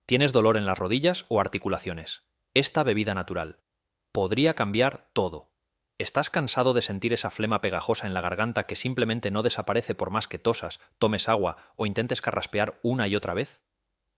¿Tienes dolor en las rodillas o articulaciones? Esta bebida natural podría cambiar todo. ¿Estás cansado de sentir esa flema pegajosa en la garganta que simplemente no desaparece por más que tosas, tomes agua o intentes carraspear una y otra vez?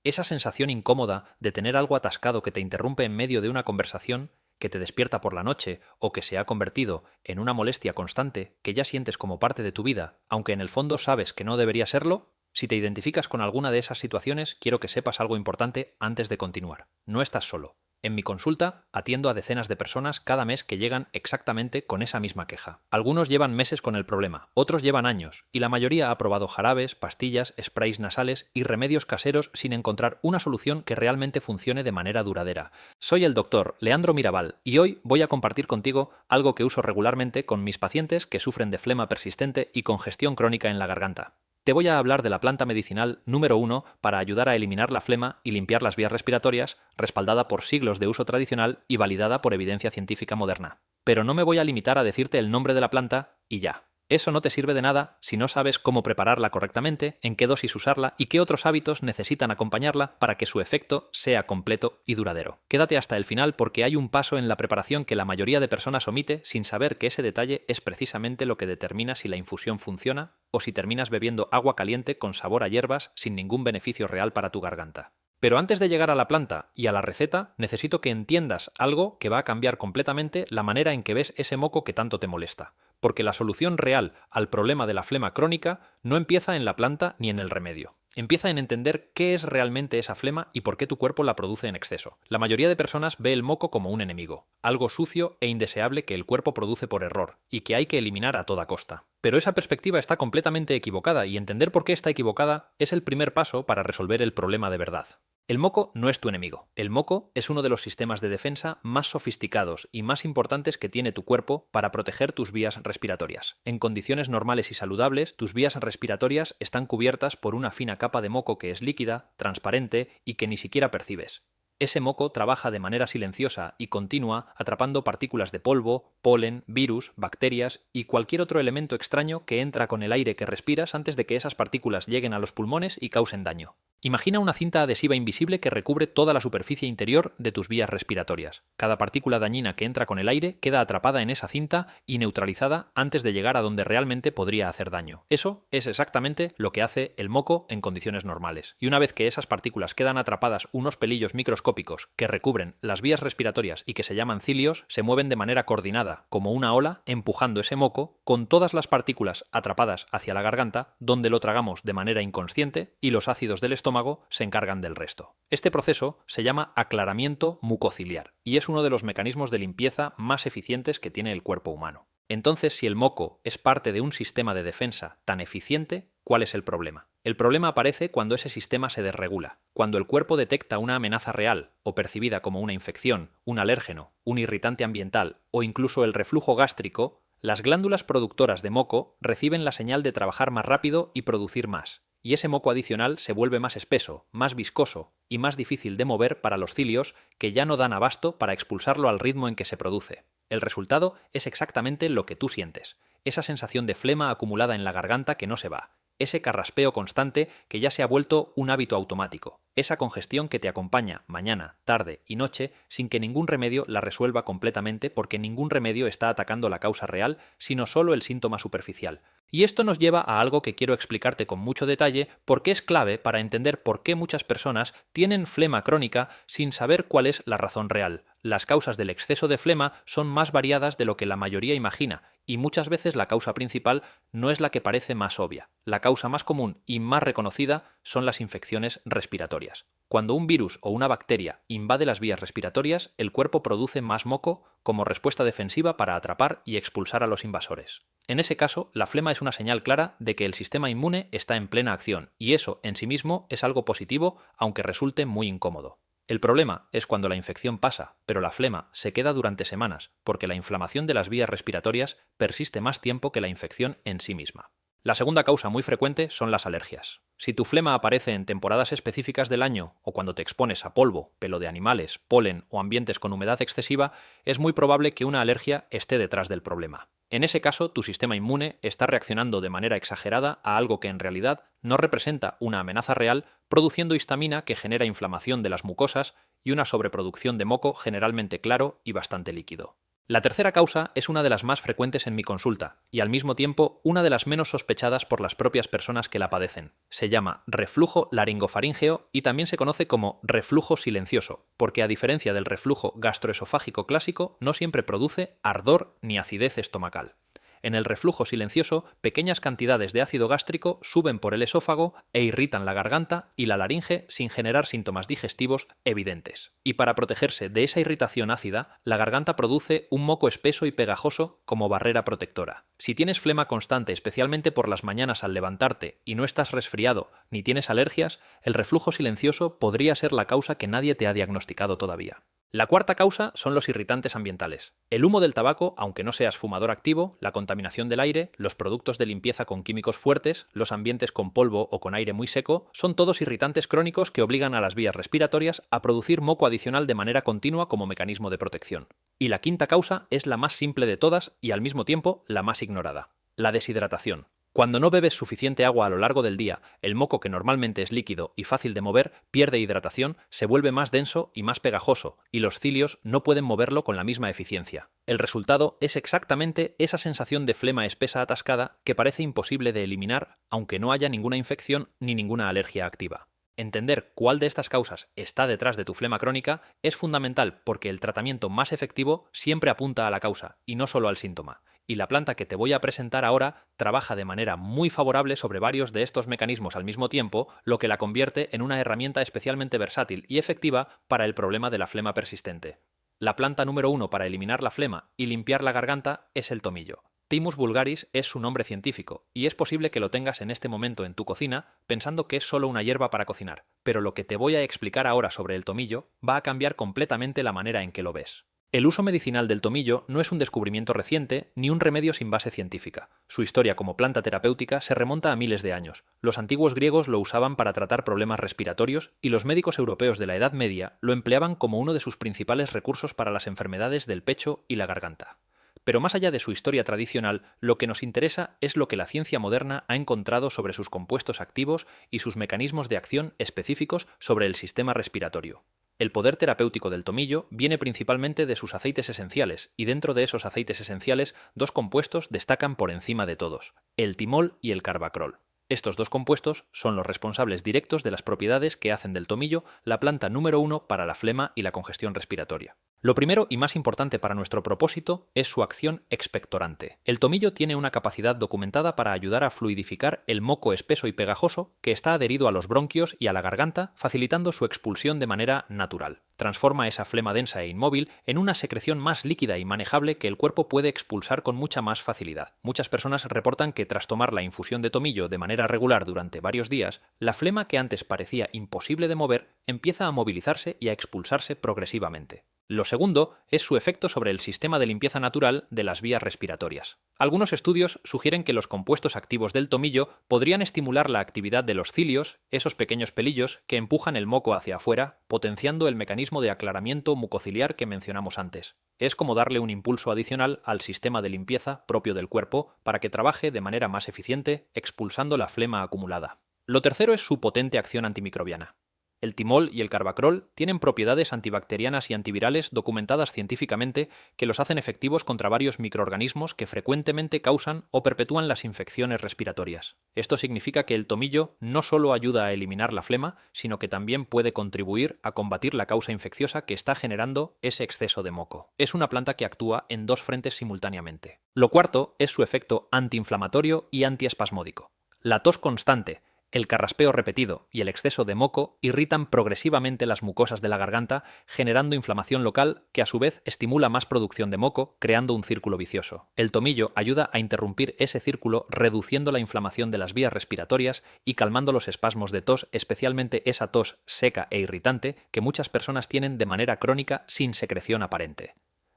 Esa sensación incómoda de tener algo atascado que te interrumpe en medio de una conversación, que te despierta por la noche o que se ha convertido en una molestia constante que ya sientes como parte de tu vida, aunque en el fondo sabes que no debería serlo. Si te identificas con alguna de esas situaciones, quiero que sepas algo importante antes de continuar. No estás solo. En mi consulta atiendo a decenas de personas cada mes que llegan exactamente con esa misma queja. Algunos llevan meses con el problema, otros llevan años, y la mayoría ha probado jarabes, pastillas, sprays nasales y remedios caseros sin encontrar una solución que realmente funcione de manera duradera. Soy el doctor Leandro Mirabal y hoy voy a compartir contigo algo que uso regularmente con mis pacientes que sufren de flema persistente y congestión crónica en la garganta. Te voy a hablar de la planta medicinal número 1 para ayudar a eliminar la flema y limpiar las vías respiratorias, respaldada por siglos de uso tradicional y validada por evidencia científica moderna. Pero no me voy a limitar a decirte el nombre de la planta y ya. Eso no te sirve de nada si no sabes cómo prepararla correctamente, en qué dosis usarla y qué otros hábitos necesitan acompañarla para que su efecto sea completo y duradero. Quédate hasta el final porque hay un paso en la preparación que la mayoría de personas omite sin saber que ese detalle es precisamente lo que determina si la infusión funciona o si terminas bebiendo agua caliente con sabor a hierbas sin ningún beneficio real para tu garganta. Pero antes de llegar a la planta y a la receta, necesito que entiendas algo que va a cambiar completamente la manera en que ves ese moco que tanto te molesta. Porque la solución real al problema de la flema crónica no empieza en la planta ni en el remedio. Empieza en entender qué es realmente esa flema y por qué tu cuerpo la produce en exceso. La mayoría de personas ve el moco como un enemigo, algo sucio e indeseable que el cuerpo produce por error y que hay que eliminar a toda costa. Pero esa perspectiva está completamente equivocada y entender por qué está equivocada es el primer paso para resolver el problema de verdad. El moco no es tu enemigo. El moco es uno de los sistemas de defensa más sofisticados y más importantes que tiene tu cuerpo para proteger tus vías respiratorias. En condiciones normales y saludables, tus vías respiratorias están cubiertas por una fina capa de moco que es líquida, transparente y que ni siquiera percibes. Ese moco trabaja de manera silenciosa y continua atrapando partículas de polvo, polen, virus, bacterias y cualquier otro elemento extraño que entra con el aire que respiras antes de que esas partículas lleguen a los pulmones y causen daño. Imagina una cinta adhesiva invisible que recubre toda la superficie interior de tus vías respiratorias. Cada partícula dañina que entra con el aire queda atrapada en esa cinta y neutralizada antes de llegar a donde realmente podría hacer daño. Eso es exactamente lo que hace el moco en condiciones normales. Y una vez que esas partículas quedan atrapadas unos pelillos microscópicos que recubren las vías respiratorias y que se llaman cilios, se mueven de manera coordinada, como una ola, empujando ese moco con todas las partículas atrapadas hacia la garganta, donde lo tragamos de manera inconsciente y los ácidos del estómago se encargan del resto. Este proceso se llama aclaramiento mucociliar y es uno de los mecanismos de limpieza más eficientes que tiene el cuerpo humano. Entonces, si el moco es parte de un sistema de defensa tan eficiente, ¿cuál es el problema? El problema aparece cuando ese sistema se desregula, cuando el cuerpo detecta una amenaza real o percibida como una infección, un alérgeno, un irritante ambiental o incluso el reflujo gástrico. Las glándulas productoras de moco reciben la señal de trabajar más rápido y producir más. Y ese moco adicional se vuelve más espeso, más viscoso y más difícil de mover para los cilios que ya no dan abasto para expulsarlo al ritmo en que se produce. El resultado es exactamente lo que tú sientes, esa sensación de flema acumulada en la garganta que no se va, ese carraspeo constante que ya se ha vuelto un hábito automático, esa congestión que te acompaña mañana, tarde y noche sin que ningún remedio la resuelva completamente porque ningún remedio está atacando la causa real, sino solo el síntoma superficial. Y esto nos lleva a algo que quiero explicarte con mucho detalle porque es clave para entender por qué muchas personas tienen flema crónica sin saber cuál es la razón real. Las causas del exceso de flema son más variadas de lo que la mayoría imagina y muchas veces la causa principal no es la que parece más obvia. La causa más común y más reconocida son las infecciones respiratorias. Cuando un virus o una bacteria invade las vías respiratorias, el cuerpo produce más moco como respuesta defensiva para atrapar y expulsar a los invasores. En ese caso, la flema es una señal clara de que el sistema inmune está en plena acción, y eso en sí mismo es algo positivo, aunque resulte muy incómodo. El problema es cuando la infección pasa, pero la flema se queda durante semanas, porque la inflamación de las vías respiratorias persiste más tiempo que la infección en sí misma. La segunda causa muy frecuente son las alergias. Si tu flema aparece en temporadas específicas del año o cuando te expones a polvo, pelo de animales, polen o ambientes con humedad excesiva, es muy probable que una alergia esté detrás del problema. En ese caso, tu sistema inmune está reaccionando de manera exagerada a algo que en realidad no representa una amenaza real, produciendo histamina que genera inflamación de las mucosas y una sobreproducción de moco generalmente claro y bastante líquido. La tercera causa es una de las más frecuentes en mi consulta y al mismo tiempo una de las menos sospechadas por las propias personas que la padecen. Se llama reflujo laringofaríngeo y también se conoce como reflujo silencioso, porque a diferencia del reflujo gastroesofágico clásico, no siempre produce ardor ni acidez estomacal. En el reflujo silencioso, pequeñas cantidades de ácido gástrico suben por el esófago e irritan la garganta y la laringe sin generar síntomas digestivos evidentes. Y para protegerse de esa irritación ácida, la garganta produce un moco espeso y pegajoso como barrera protectora. Si tienes flema constante, especialmente por las mañanas al levantarte, y no estás resfriado ni tienes alergias, el reflujo silencioso podría ser la causa que nadie te ha diagnosticado todavía. La cuarta causa son los irritantes ambientales. El humo del tabaco, aunque no seas fumador activo, la contaminación del aire, los productos de limpieza con químicos fuertes, los ambientes con polvo o con aire muy seco, son todos irritantes crónicos que obligan a las vías respiratorias a producir moco adicional de manera continua como mecanismo de protección. Y la quinta causa es la más simple de todas y al mismo tiempo la más ignorada: la deshidratación. Cuando no bebes suficiente agua a lo largo del día, el moco, que normalmente es líquido y fácil de mover, pierde hidratación, se vuelve más denso y más pegajoso, y los cilios no pueden moverlo con la misma eficiencia. El resultado es exactamente esa sensación de flema espesa atascada que parece imposible de eliminar, aunque no haya ninguna infección ni ninguna alergia activa. Entender cuál de estas causas está detrás de tu flema crónica es fundamental, porque el tratamiento más efectivo siempre apunta a la causa y no solo al síntoma. Y la planta que te voy a presentar ahora trabaja de manera muy favorable sobre varios de estos mecanismos al mismo tiempo, lo que la convierte en una herramienta especialmente versátil y efectiva para el problema de la flema persistente. La planta número 1 para eliminar la flema y limpiar la garganta es el tomillo. Thymus vulgaris es su nombre científico, y es posible que lo tengas en este momento en tu cocina pensando que es solo una hierba para cocinar, pero lo que te voy a explicar ahora sobre el tomillo va a cambiar completamente la manera en que lo ves. El uso medicinal del tomillo no es un descubrimiento reciente ni un remedio sin base científica. Su historia como planta terapéutica se remonta a miles de años. Los antiguos griegos lo usaban para tratar problemas respiratorios y los médicos europeos de la Edad Media lo empleaban como uno de sus principales recursos para las enfermedades del pecho y la garganta. Pero más allá de su historia tradicional, lo que nos interesa es lo que la ciencia moderna ha encontrado sobre sus compuestos activos y sus mecanismos de acción específicos sobre el sistema respiratorio. El poder terapéutico del tomillo viene principalmente de sus aceites esenciales, y dentro de esos aceites esenciales, dos compuestos destacan por encima de todos: el timol y el carbacrol. Estos dos compuestos son los responsables directos de las propiedades que hacen del tomillo la planta número 1 para la flema y la congestión respiratoria. Lo primero y más importante para nuestro propósito es su acción expectorante. El tomillo tiene una capacidad documentada para ayudar a fluidificar el moco espeso y pegajoso que está adherido a los bronquios y a la garganta, facilitando su expulsión de manera natural. Transforma esa flema densa e inmóvil en una secreción más líquida y manejable que el cuerpo puede expulsar con mucha más facilidad. Muchas personas reportan que tras tomar la infusión de tomillo de manera regular durante varios días, la flema que antes parecía imposible de mover empieza a movilizarse y a expulsarse progresivamente. Lo segundo es su efecto sobre el sistema de limpieza natural de las vías respiratorias. Algunos estudios sugieren que los compuestos activos del tomillo podrían estimular la actividad de los cilios, esos pequeños pelillos que empujan el moco hacia afuera, potenciando el mecanismo de aclaramiento mucociliar que mencionamos antes. Es como darle un impulso adicional al sistema de limpieza propio del cuerpo para que trabaje de manera más eficiente, expulsando la flema acumulada. Lo tercero es su potente acción antimicrobiana. El timol y el carbacrol tienen propiedades antibacterianas y antivirales documentadas científicamente que los hacen efectivos contra varios microorganismos que frecuentemente causan o perpetúan las infecciones respiratorias. Esto significa que el tomillo no solo ayuda a eliminar la flema, sino que también puede contribuir a combatir la causa infecciosa que está generando ese exceso de moco. Es una planta que actúa en dos frentes simultáneamente. Lo cuarto es su efecto antiinflamatorio y antiespasmódico. La tos constante, el carraspeo repetido y el exceso de moco irritan progresivamente las mucosas de la garganta, generando inflamación local que a su vez estimula más producción de moco, creando un círculo vicioso. El tomillo ayuda a interrumpir ese círculo, reduciendo la inflamación de las vías respiratorias y calmando los espasmos de tos, especialmente esa tos seca e irritante que muchas personas tienen de manera crónica sin secreción aparente.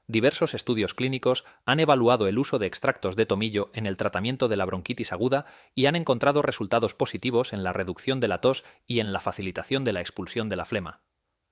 Diversos estudios clínicos han evaluado el uso de extractos de tomillo en el tratamiento de la bronquitis aguda y han encontrado resultados positivos en la reducción de la tos y en la facilitación de la expulsión de la flema.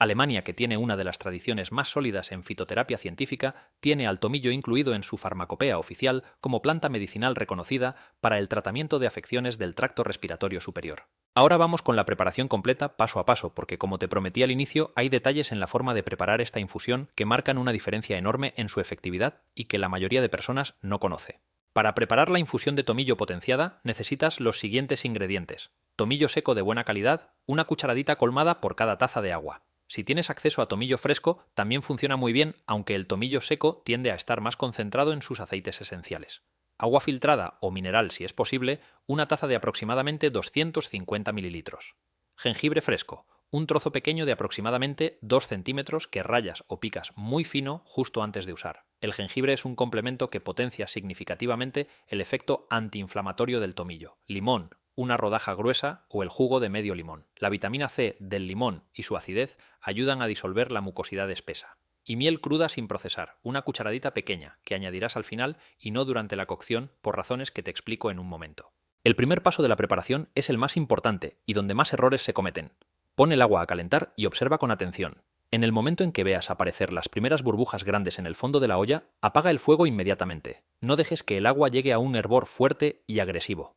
Alemania, que tiene una de las tradiciones más sólidas en fitoterapia científica, tiene al tomillo incluido en su farmacopea oficial como planta medicinal reconocida para el tratamiento de afecciones del tracto respiratorio superior. Ahora vamos con la preparación completa paso a paso, porque como te prometí al inicio, hay detalles en la forma de preparar esta infusión que marcan una diferencia enorme en su efectividad y que la mayoría de personas no conoce. Para preparar la infusión de tomillo potenciada necesitas los siguientes ingredientes: tomillo seco de buena calidad, una cucharadita colmada por cada taza de agua. Si tienes acceso a tomillo fresco, también funciona muy bien, aunque el tomillo seco tiende a estar más concentrado en sus aceites esenciales. Agua filtrada o mineral si es posible, una taza de aproximadamente 250 mililitros. Jengibre fresco, un trozo pequeño de aproximadamente 2 centímetros que rayas o picas muy fino justo antes de usar. El jengibre es un complemento que potencia significativamente el efecto antiinflamatorio del tomillo. Limón, una rodaja gruesa o el jugo de medio limón. La vitamina C del limón y su acidez ayudan a disolver la mucosidad espesa. Y miel cruda sin procesar, una cucharadita pequeña, que añadirás al final y no durante la cocción por razones que te explico en un momento. El primer paso de la preparación es el más importante y donde más errores se cometen. Pon el agua a calentar y observa con atención. En el momento en que veas aparecer las primeras burbujas grandes en el fondo de la olla, apaga el fuego inmediatamente. No dejes que el agua llegue a un hervor fuerte y agresivo.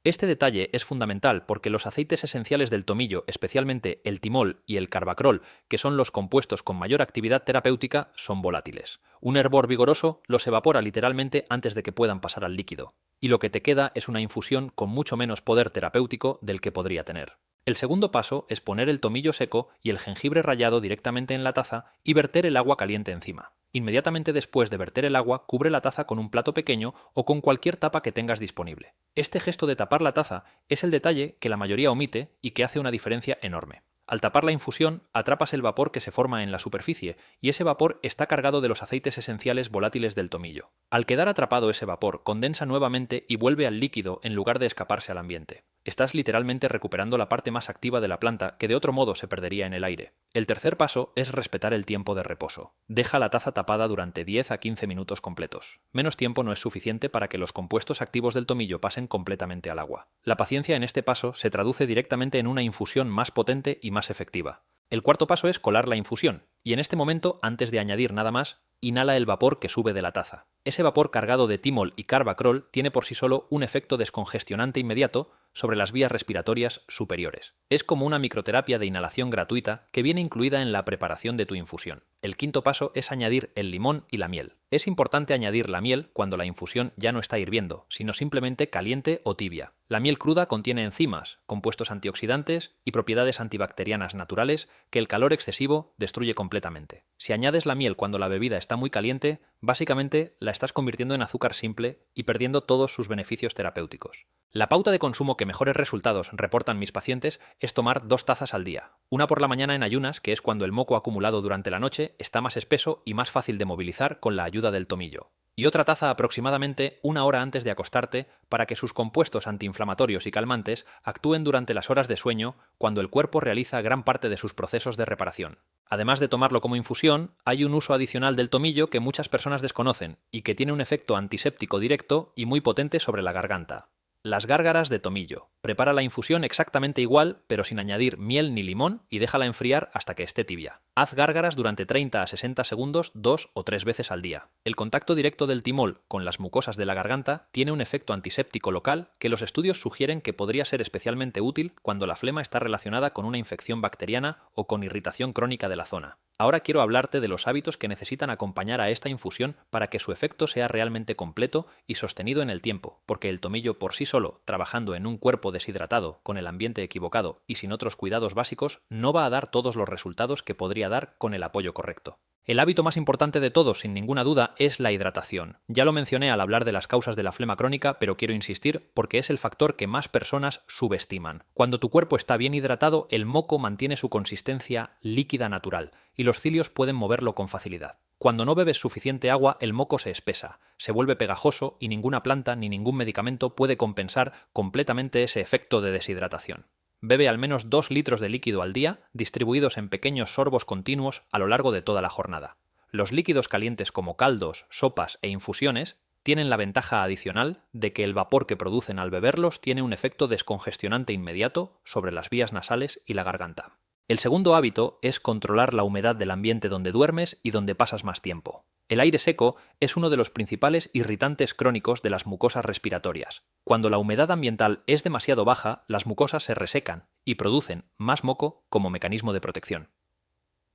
Este detalle es fundamental porque los aceites esenciales del tomillo, especialmente el timol y el carbacrol, que son los compuestos con mayor actividad terapéutica, son volátiles. Un hervor vigoroso los evapora literalmente antes de que puedan pasar al líquido, y lo que te queda es una infusión con mucho menos poder terapéutico del que podría tener. El segundo paso es poner el tomillo seco y el jengibre rallado directamente en la taza y verter el agua caliente encima. Inmediatamente después de verter el agua, cubre la taza con un plato pequeño o con cualquier tapa que tengas disponible. Este gesto de tapar la taza es el detalle que la mayoría omite y que hace una diferencia enorme. Al tapar la infusión, atrapas el vapor que se forma en la superficie y ese vapor está cargado de los aceites esenciales volátiles del tomillo. Al quedar atrapado ese vapor, condensa nuevamente y vuelve al líquido en lugar de escaparse al ambiente. Estás literalmente recuperando la parte más activa de la planta que de otro modo se perdería en el aire. El tercer paso es respetar el tiempo de reposo. Deja la taza tapada durante 10 a 15 minutos completos. Menos tiempo no es suficiente para que los compuestos activos del tomillo pasen completamente al agua. La paciencia en este paso se traduce directamente en una infusión más potente y más efectiva. El cuarto paso es colar la infusión, y en este momento, antes de añadir nada más, inhala el vapor que sube de la taza. Ese vapor cargado de timol y carbacrol tiene por sí solo un efecto descongestionante inmediato sobre las vías respiratorias superiores. Es como una microterapia de inhalación gratuita que viene incluida en la preparación de tu infusión. El quinto paso es añadir el limón y la miel. Es importante añadir la miel cuando la infusión ya no está hirviendo, sino simplemente caliente o tibia. La miel cruda contiene enzimas, compuestos antioxidantes y propiedades antibacterianas naturales que el calor excesivo destruye completamente. Si añades la miel cuando la bebida está muy caliente, básicamente la estás convirtiendo en azúcar simple y perdiendo todos sus beneficios terapéuticos. La pauta de consumo que mejores resultados reportan mis pacientes es tomar 2 tazas al día. Una por la mañana en ayunas, que es cuando el moco acumulado durante la noche está más espeso y más fácil de movilizar con la ayuda del tomillo. Y otra taza aproximadamente 1 hora antes de acostarte para que sus compuestos antiinflamatorios y calmantes actúen durante las horas de sueño cuando el cuerpo realiza gran parte de sus procesos de reparación. Además de tomarlo como infusión, hay un uso adicional del tomillo que muchas personas desconocen y que tiene un efecto antiséptico directo y muy potente sobre la garganta. Las gárgaras de tomillo. Prepara la infusión exactamente igual, pero sin añadir miel ni limón y déjala enfriar hasta que esté tibia. Haz gárgaras durante 30 a 60 segundos 2 o 3 veces al día. El contacto directo del timol con las mucosas de la garganta tiene un efecto antiséptico local que los estudios sugieren que podría ser especialmente útil cuando la flema está relacionada con una infección bacteriana o con irritación crónica de la zona. Ahora quiero hablarte de los hábitos que necesitan acompañar a esta infusión para que su efecto sea realmente completo y sostenido en el tiempo, porque el tomillo por sí solo, trabajando en un cuerpo deshidratado, con el ambiente equivocado y sin otros cuidados básicos, no va a dar todos los resultados que podría dar con el apoyo correcto. El hábito más importante de todos, sin ninguna duda, es la hidratación. Ya lo mencioné al hablar de las causas de la flema crónica, pero quiero insistir porque es el factor que más personas subestiman. Cuando tu cuerpo está bien hidratado, el moco mantiene su consistencia líquida natural y los cilios pueden moverlo con facilidad. Cuando no bebes suficiente agua, el moco se espesa, se vuelve pegajoso y ninguna planta ni ningún medicamento puede compensar completamente ese efecto de deshidratación. Bebe al menos 2 litros de líquido al día, distribuidos en pequeños sorbos continuos a lo largo de toda la jornada. Los líquidos calientes como caldos, sopas e infusiones tienen la ventaja adicional de que el vapor que producen al beberlos tiene un efecto descongestionante inmediato sobre las vías nasales y la garganta. El segundo hábito es controlar la humedad del ambiente donde duermes y donde pasas más tiempo. El aire seco es uno de los principales irritantes crónicos de las mucosas respiratorias. Cuando la humedad ambiental es demasiado baja, las mucosas se resecan y producen más moco como mecanismo de protección.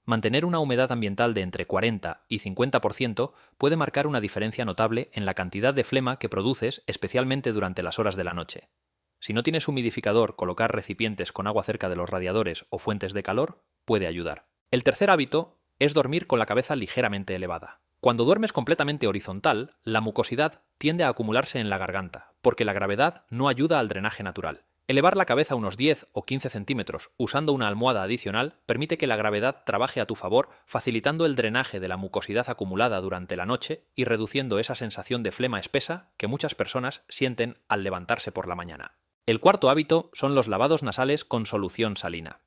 Mantener una humedad ambiental de entre 40 y 50% puede marcar una diferencia notable en la cantidad de flema que produces, especialmente durante las horas de la noche. Si no tienes humidificador, colocar recipientes con agua cerca de los radiadores o fuentes de calor puede ayudar. El tercer hábito es dormir con la cabeza ligeramente elevada. Cuando duermes completamente horizontal, la mucosidad tiende a acumularse en la garganta, porque la gravedad no ayuda al drenaje natural. Elevar la cabeza unos 10 o 15 centímetros usando una almohada adicional permite que la gravedad trabaje a tu favor, facilitando el drenaje de la mucosidad acumulada durante la noche y reduciendo esa sensación de flema espesa que muchas personas sienten al levantarse por la mañana. El cuarto hábito son los lavados nasales con solución salina.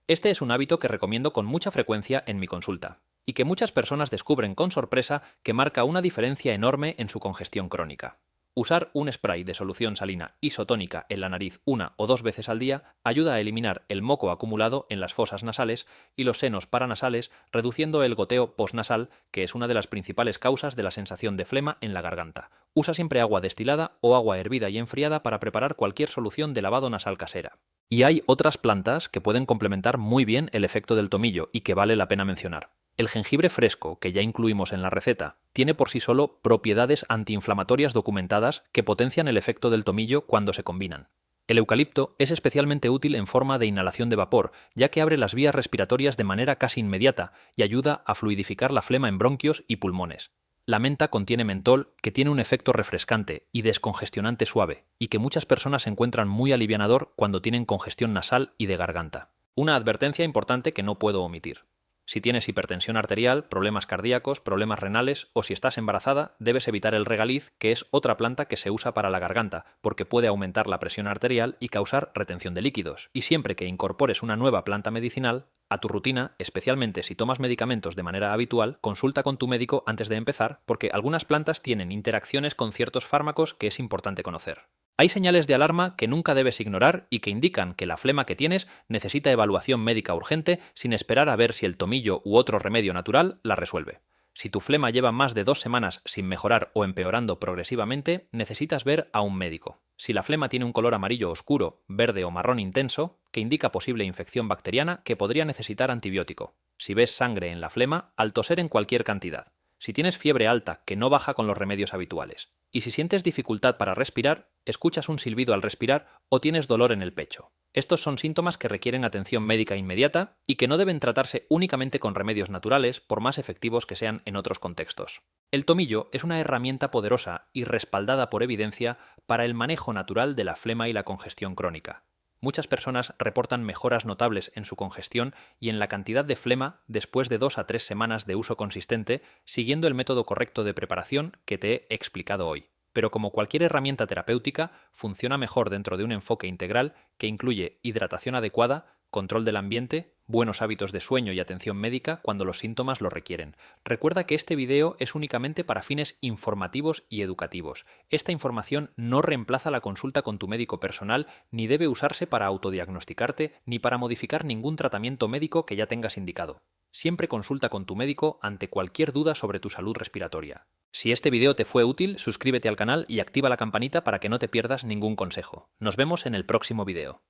Este es un hábito que recomiendo con mucha frecuencia en mi consulta, y que muchas personas descubren con sorpresa que marca una diferencia enorme en su congestión crónica. Usar un spray de solución salina isotónica en la nariz 1 o 2 veces al día ayuda a eliminar el moco acumulado en las fosas nasales y los senos paranasales, reduciendo el goteo postnasal, que es una de las principales causas de la sensación de flema en la garganta. Usa siempre agua destilada o agua hervida y enfriada para preparar cualquier solución de lavado nasal casera. Y hay otras plantas que pueden complementar muy bien el efecto del tomillo y que vale la pena mencionar. El jengibre fresco, que ya incluimos en la receta, tiene por sí solo propiedades antiinflamatorias documentadas que potencian el efecto del tomillo cuando se combinan. El eucalipto es especialmente útil en forma de inhalación de vapor, ya que abre las vías respiratorias de manera casi inmediata y ayuda a fluidificar la flema en bronquios y pulmones. La menta contiene mentol, que tiene un efecto refrescante y descongestionante suave, y que muchas personas encuentran muy alivianador cuando tienen congestión nasal y de garganta. Una advertencia importante que no puedo omitir. Si tienes hipertensión arterial, problemas cardíacos, problemas renales o si estás embarazada, debes evitar el regaliz, que es otra planta que se usa para la garganta, porque puede aumentar la presión arterial y causar retención de líquidos. Y siempre que incorpores una nueva planta medicinal a tu rutina, especialmente si tomas medicamentos de manera habitual, consulta con tu médico antes de empezar, porque algunas plantas tienen interacciones con ciertos fármacos que es importante conocer. Hay señales de alarma que nunca debes ignorar y que indican que la flema que tienes necesita evaluación médica urgente sin esperar a ver si el tomillo u otro remedio natural la resuelve. Si tu flema lleva más de 2 semanas sin mejorar o empeorando progresivamente, necesitas ver a un médico. Si la flema tiene un color amarillo oscuro, verde o marrón intenso, que indica posible infección bacteriana que podría necesitar antibiótico. Si ves sangre en la flema, al toser en cualquier cantidad. Si tienes fiebre alta que no baja con los remedios habituales. Y si sientes dificultad para respirar, escuchas un silbido al respirar o tienes dolor en el pecho. Estos son síntomas que requieren atención médica inmediata y que no deben tratarse únicamente con remedios naturales, por más efectivos que sean en otros contextos. El tomillo es una herramienta poderosa y respaldada por evidencia para el manejo natural de la flema y la congestión crónica. Muchas personas reportan mejoras notables en su congestión y en la cantidad de flema después de 2 a 3 semanas de uso consistente, siguiendo el método correcto de preparación que te he explicado hoy. Pero como cualquier herramienta terapéutica, funciona mejor dentro de un enfoque integral que incluye hidratación adecuada, control del ambiente, buenos hábitos de sueño y atención médica cuando los síntomas lo requieren. Recuerda que este video es únicamente para fines informativos y educativos. Esta información no reemplaza la consulta con tu médico personal, ni debe usarse para autodiagnosticarte, ni para modificar ningún tratamiento médico que ya tengas indicado. Siempre consulta con tu médico ante cualquier duda sobre tu salud respiratoria. Si este video te fue útil, suscríbete al canal y activa la campanita para que no te pierdas ningún consejo. Nos vemos en el próximo video.